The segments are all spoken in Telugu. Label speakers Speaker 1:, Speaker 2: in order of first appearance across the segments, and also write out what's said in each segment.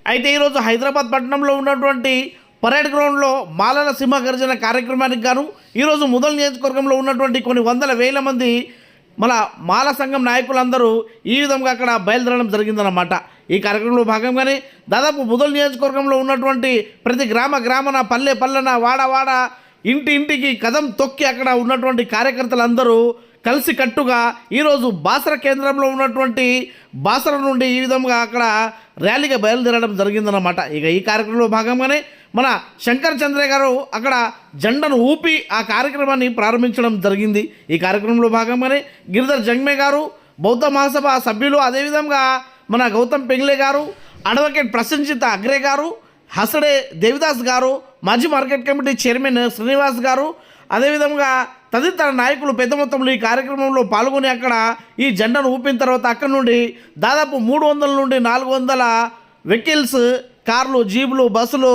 Speaker 1: అయితే ఈరోజు హైదరాబాద్ పట్టణంలో ఉన్నటువంటి పరేడ్ గ్రౌండ్లో మాలల సింహ గర్జన కార్యక్రమానికి గాను ఈరోజు ముదల్ నియోజకవర్గంలో ఉన్నటువంటి కొన్ని వందల వేల మంది మన మాల సంఘం నాయకులందరూ ఈ విధంగా అక్కడ బయలుదేరడం జరిగిందన్నమాట. ఈ కార్యక్రమంలో భాగంగానే దాదాపు ముదల్ నియోజకవర్గంలో ఉన్నటువంటి ప్రతి గ్రామాన పల్లె పల్లెన వాడ ఇంటికి కదం తొక్కి అక్కడ ఉన్నటువంటి కార్యకర్తలందరూ కలిసి కట్టుగా ఈరోజు బాసర కేంద్రంలో ఉన్నటువంటి బాసర నుండి ఈ విధంగా అక్కడ ర్యాలీగా బయలుదేరడం జరిగిందన్నమాట. ఇక ఈ కార్యక్రమంలో భాగంగానే మన శంకర్ చంద్ర గారు అక్కడ జెండాను ఊపి ఆ కార్యక్రమాన్ని ప్రారంభించడం జరిగింది. ఈ కార్యక్రమంలో భాగంగానే గిరిధర్ జంగ్మే గారు, బౌద్ధ మహాసభ సభ్యులు, అదేవిధంగా మన గౌతమ్ పెంగ్లే గారు, అడ్వకేట్ ప్రసంజిత అగ్రే గారు, హసడే దేవిదాస్ గారు, మాజీ మార్కెట్ కమిటీ చైర్మన్ శ్రీనివాస్ గారు, అదేవిధంగా తదితర నాయకులు పెద్ద మొత్తంలో ఈ కార్యక్రమంలో పాల్గొని అక్కడ ఈ జెండాను ఊపిన తర్వాత అక్కడి నుండి దాదాపు 300 నుండి 400 వెహికల్స్, కార్లు, జీపులు, బస్సులు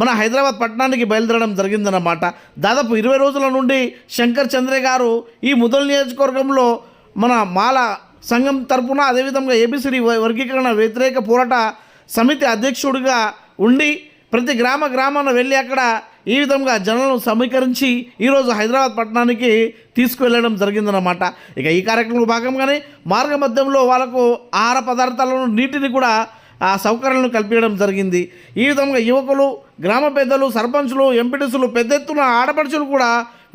Speaker 1: మన హైదరాబాద్ పట్టణానికి బయలుదేరడం జరిగిందన్నమాట. దాదాపు 20 రోజుల నుండి శంకర్ చంద్ర గారు ఈ ముదల్ నియోజకవర్గంలో మన మాల సంఘం తరపున, అదేవిధంగా ఏబిసిడి వర్గీకరణ వ్యతిరేక పోరాట సమితి అధ్యక్షుడిగా ఉండి ప్రతి గ్రామాన వెళ్ళి అక్కడ ఈ విధంగా జనాలను సమీకరించి ఈరోజు హైదరాబాద్ పట్టణానికి తీసుకువెళ్ళడం జరిగిందన్నమాట. ఇక ఈ కార్యక్రమంలో భాగంగానే మార్గ మధ్యంలో వాళ్ళకు ఆహార పదార్థాలను, నీటిని కూడా ఆ సౌకర్యాలను కల్పించడం జరిగింది. ఈ విధంగా యువకులు, గ్రామ పెద్దలు, సర్పంచులు, ఎంపీటీసులు, పెద్ద ఎత్తున ఆడపడుచులు కూడా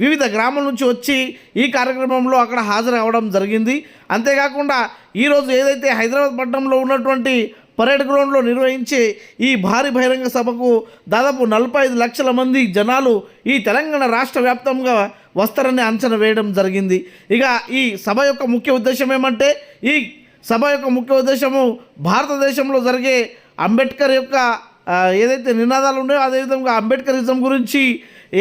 Speaker 1: వివిధ గ్రామాల నుంచి వచ్చి ఈ కార్యక్రమంలో అక్కడ హాజరు అవ్వడం జరిగింది. అంతేకాకుండా ఈరోజు ఏదైతే హైదరాబాద్ పట్టణంలో ఉన్నటువంటి పరేడ్ గ్రౌండ్లో నిర్వహించే ఈ భారీ బహిరంగ సభకు దాదాపు 45 లక్షల మంది జనాలు ఈ తెలంగాణ రాష్ట్ర వ్యాప్తంగా వస్తారని అంచనా వేయడం జరిగింది. ఇక ఈ సభ యొక్క ముఖ్య ఉద్దేశం ఏమంటే, ఈ సభ యొక్క ముఖ్య ఉద్దేశము భారతదేశంలో జరిగే అంబేద్కర్ యొక్క ఏదైతే నినాదాలు ఉన్నాయో, అదేవిధంగా అంబేద్కరిజం గురించి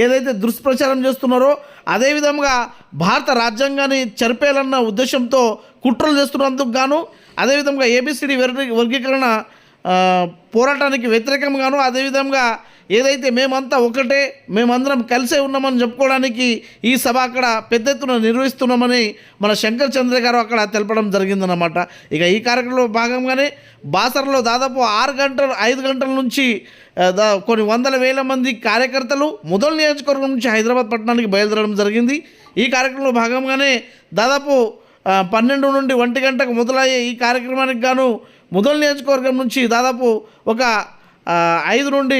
Speaker 1: ఏదైతే దుష్ప్రచారం చేస్తున్నారో, అదేవిధంగా భారత రాజ్యాంగాన్ని చెరిపేయాలన్న ఉద్దేశంతో కుట్రలు చేస్తున్నందుకు గాను, అదేవిధంగా ఏబిసిడి వర్గీకరణ పోరాటానికి వ్యతిరేకంగాను, అదేవిధంగా ఏదైతే మేమంతా ఒకటే, మేమందరం కలిసే ఉన్నామని చెప్పుకోవడానికి ఈ సభ అక్కడ పెద్ద ఎత్తున నిర్వహిస్తున్నామని మన శంకర్ చంద్ర గారు అక్కడ తెలపడం జరిగిందన్నమాట. ఇక ఈ కార్యక్రమంలో భాగంగానే బాసరలో దాదాపు 5 గంటల నుంచి కొన్ని వందల వేల మంది కార్యకర్తలు ముదల్ నియోజకవర్గం నుంచి హైదరాబాద్ పట్టణానికి బయలుదేరడం జరిగింది. ఈ కార్యక్రమంలో భాగంగానే దాదాపు 12 నుండి 1 గంటకు మొదలయ్యే ఈ కార్యక్రమానికి గాను ముదల్ నియోజకవర్గం నుంచి దాదాపు ఒక 5 నుండి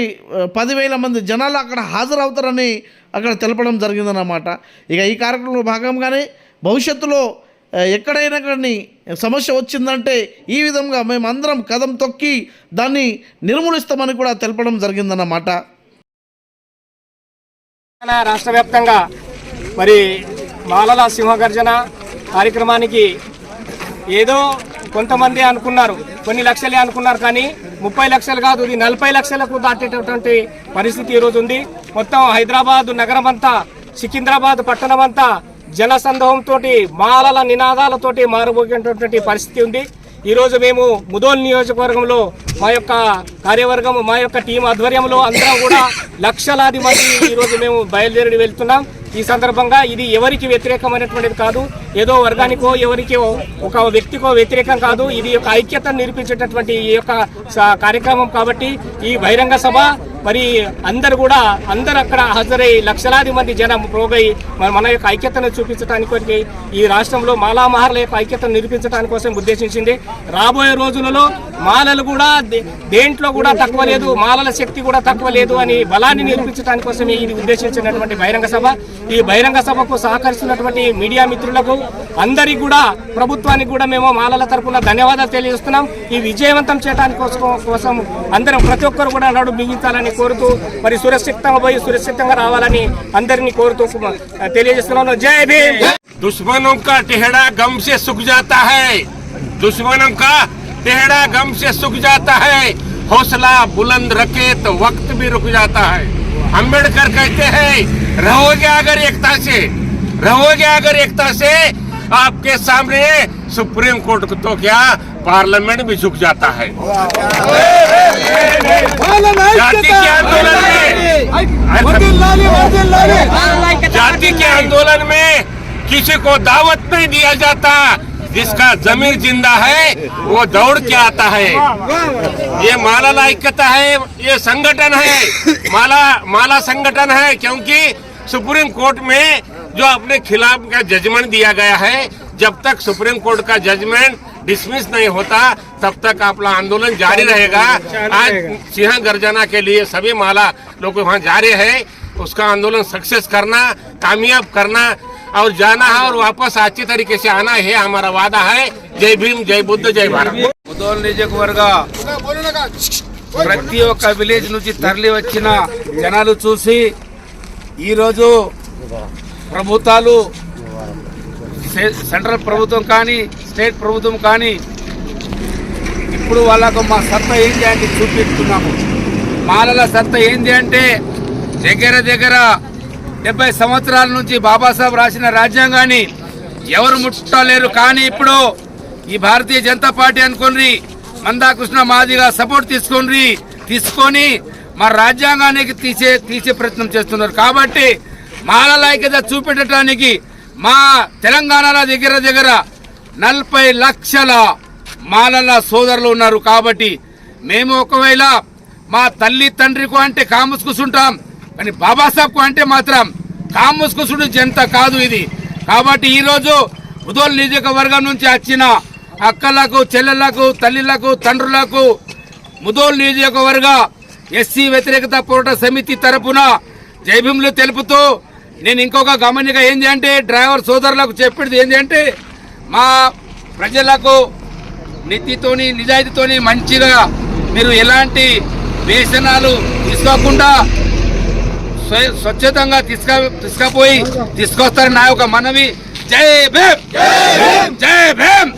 Speaker 1: 10,000 మంది జనాలు అక్కడ హాజరవుతారని అక్కడ తెలపడం జరిగిందన్నమాట. ఇక ఈ కార్యక్రమంలో భాగంగానే భవిష్యత్తులో ఎక్కడైనా కానీ సమస్య వచ్చిందంటే ఈ విధంగా మేమందరం కదం తొక్కి దాన్ని నిర్మూలిస్తామని కూడా తెలపడం జరిగిందన్నమాట.
Speaker 2: రాష్ట్ర వ్యాప్తంగా మరి మాలల సింహగర్జన కార్యక్రమానికి ఏదో కొంతమంది అనుకున్నారు, కొన్ని లక్షలే అనుకున్నారు, కానీ 30 లక్షలు కాదు, ఇది 40 లక్షలకు దాటేటటువంటి పరిస్థితి ఈరోజు ఉంది. మొత్తం హైదరాబాద్ నగరం అంతా, సికింద్రాబాద్ పట్టణం అంతా జనసందోహంతో, మాలల నినాదాలతోటి మారుమోగేటటువంటి పరిస్థితి ఉంది. ఈరోజు మేము ముదోల్ నియోజకవర్గంలో మా యొక్క కార్యవర్గం, మా యొక్క టీం ఆధ్వర్యంలో అందరం కూడా లక్షలాది మంది ఈరోజు మేము బయలుదేరి వెళ్తున్నాం. ఈ సందర్భంగా ఇది ఎవరికి వ్యతిరేకమైనటువంటిది కాదు, ఏదో వర్గానికో ఎవరికో ఒక వ్యక్తికో వ్యతిరేకం కాదు, ఇది యొక్క ఐక్యతను నిరూపించేటటువంటి ఈ యొక్క కార్యక్రమం. కాబట్టి ఈ బహిరంగ సభ మరి అందరూ అక్కడ హాజరై లక్షలాది మంది జనం పోగై మన యొక్క ఐక్యతను చూపించడానికి, ఈ రాష్ట్రంలో మాలామహర్ల యొక్క ఐక్యతను నిరూపించడానికి కోసం ఉద్దేశించింది. రాబోయే రోజులలో మాలలు కూడా దేంట్లో కూడా తక్కువ లేదు, మాలల శక్తి కూడా తక్కువ లేదు అని బలాన్ని నిరూపించడానికి కోసం ఇది ఉద్దేశించినటువంటి బహిరంగ సభ. ఈ బహిరంగ సభకు సహకరిస్తున్నటువంటి మీడియా మిత్రులకు అందరికీ కూడా, ప్రభుత్వానికి కూడా మేము మాలల తరపున ధన్యవాదాలు తెలియజేస్తున్నాం. ఈ విజయవంతం చేయడానికి కోసం అందరం ప్రతి ఒక్కరు కూడా నడు బిగించాలని కోరుతూ, మరి సురక్షితంగా పోయి సురక్షితంగా రావాలని అందరినీ కోరుతూ తెలియజేస్తున్నాను. జై భీమ్.
Speaker 3: दुश्मनों का टेढ़ा गम से सूख जाता है, दुश्मनों का टेढ़ा गम से सूख जाता है, हौसला बुलंद रखे तो वक्त भी रुक जाता है. अम्बेडकर कहते हैं, रहोगे अगर एकता से आपके सामने सुप्रीम कोर्ट तो क्या पार्लियामेंट भी झुक जाता है. जाति के आंदोलन में किसी को दावत नहीं दिया जाता, जिसका जमीर जिंदा है वो दौड़ के आता है। ये माला ऐक्यता है, ये संगठन है, माला संगठन है, क्योंकि सुप्रीम कोर्ट में जो अपने खिलाफ का जजमेंट दिया गया है, जब तक सुप्रीम कोर्ट का जजमेंट डिसमिस नहीं होता तब तक अपना आंदोलन जारी रहेगा। आज सिंह गर्जना के लिए सभी माला लोग वहाँ जा रहे हैं, उसका आंदोलन सक्सेस करना, कामयाब करना और जाना है और वापस अच्छी तरीके से आना है हमारा वादा है। जय भीम, जय बुद्ध, जय भारत।
Speaker 4: ముదోల్ నియోజకవర్గ ప్రతి ఒక్క విలేజ్ నుంచి తరలి వచ్చిన జనాలు చూసి ఈరోజు ప్రభుత్వాలు సెంట్రల్ ప్రభుత్వం కానీ స్టేట్ ప్రభుత్వం కానీ ఇప్పుడు వాళ్ళకు మా సత్తా ఏంటి అంటే చూపిస్తున్నాము. మాలల సత్తా ఏంటి అంటే దగ్గర 70 సంవత్సరాల నుంచి బాబాసాహెబ్ రాసిన రాజ్యాంగాన్ని ఎవరు ముట్టలేరు. కానీ ఇప్పుడు ఈ భారతీయ జనతా పార్టీ అనుకోండి, మందాకృష్ణ మాదిగా సపోర్ట్ తీసుకొని మా రాజ్యాంగానికి తీసే ప్రయత్నం చేస్తున్నారు. కాబట్టి మాలల ఐక్యత చూపెట్టడానికి మా తెలంగాణలో దగ్గర 40 లక్షల మాలల సోదరులు ఉన్నారు. కాబట్టి మేము ఒకవేళ మా తల్లి తండ్రికి అంటే కాముస్ కూర్చుంటాం, కానీ బాబాసాహెబ్కు అంటే మాత్రం కాముస్ కూర్చుంటే జనత కాదు ఇది. కాబట్టి ఈరోజు ముదోల్ నియోజకవర్గం నుంచి వచ్చిన అక్కలకు, చెల్లెళ్లకు, తల్లిలకు, తండ్రులకు ముదోల్ నియోజకవర్గ ఎస్సీ వ్యతిరేకత పోరాట సమితి తరపున జైభీములు తెలుపుతూ నేను ఇంకొక గమనిక ఏంటి అంటే డ్రైవర్ సోదరులకు చెప్పేది ఏంటి అంటే మా ప్రజలకు నీతితోని నిజాయితీతోని మంచిగా మీరు ఎలాంటి వేసనాలు తీసుకోకుండా స్వచ్ఛతంగా తీసుకొస్తారని నా యొక్క మనవి. జై భీమ్, జై భీమ్.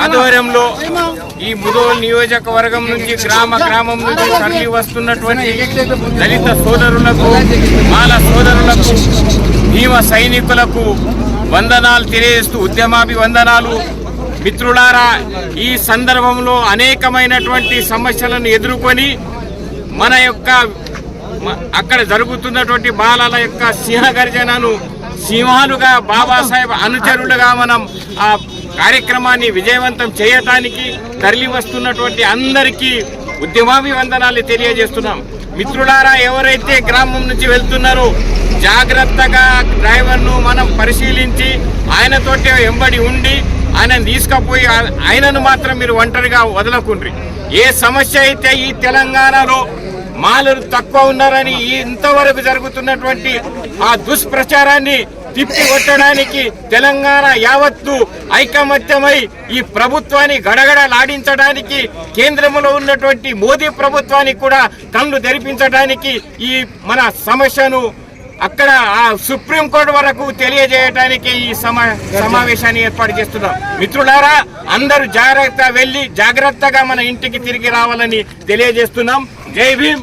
Speaker 2: ఆధ్వర్యంలో ఈ ముదోల్ నియోజకవర్గం నుంచి గ్రామం నుంచి తరలి వస్తున్నటువంటి దళిత సోదరులకు, మాల సోదరులకు, భీమ సైనికులకు వందనాలు తెలియజేస్తూ ఉద్యమాభివందనాలు. మిత్రులారా, ఈ సందర్భంలో అనేకమైనటువంటి సమస్యలను ఎదుర్కొని మన యొక్క అక్కడ జరుగుతున్నటువంటి బాలల యొక్క సింహ గర్జనను సింహాలుగా, బాబాసాహెబ్ అనుచరులుగా మనం ఆ కార్యక్రమాన్ని విజయవంతం చేయటానికి తరలి వస్తున్నటువంటి అందరికీ ఉద్యమాభివందనాలు తెలియజేస్తున్నాం. మిత్రులారా, ఎవరైతే గ్రామం నుంచి వెళ్తున్నారో జాగ్రత్తగా డ్రైవర్ను మనం పరిశీలించి ఆయనతోటి వెంబడి ఉండి ఆయనను తీసుకుపోయి ఆయనను మాత్రం మీరు ఒంటరిగా వదలకుండ్రి. ఏ సమస్య అయితే ఈ తెలంగాణలో మాలలు తక్కువ ఉన్నారని ఇంతవరకు జరుగుతున్నటువంటి ఆ దుష్ప్రచారాన్ని తిప్పికొట్టడానికి తెలంగాణ యావత్తు ఐకమత్యమై ఈ ప్రభుత్వాన్ని గడగడలాడించడానికి, కేంద్రంలో ఉన్నటువంటి మోదీ ప్రభుత్వానికి కూడా కళ్ళు తెరిపించడానికి ఈ మన సమస్యను అక్కడ ఆ సుప్రీంకోర్టు వరకు తెలియజేయడానికి ఈ సమావేశాన్ని ఏర్పాటు చేస్తున్నాం. మిత్రులారా, అందరూ జాగ్రత్తగా మన ఇంటికి తిరిగి రావాలని తెలియజేస్తున్నాం. జై భీమ్.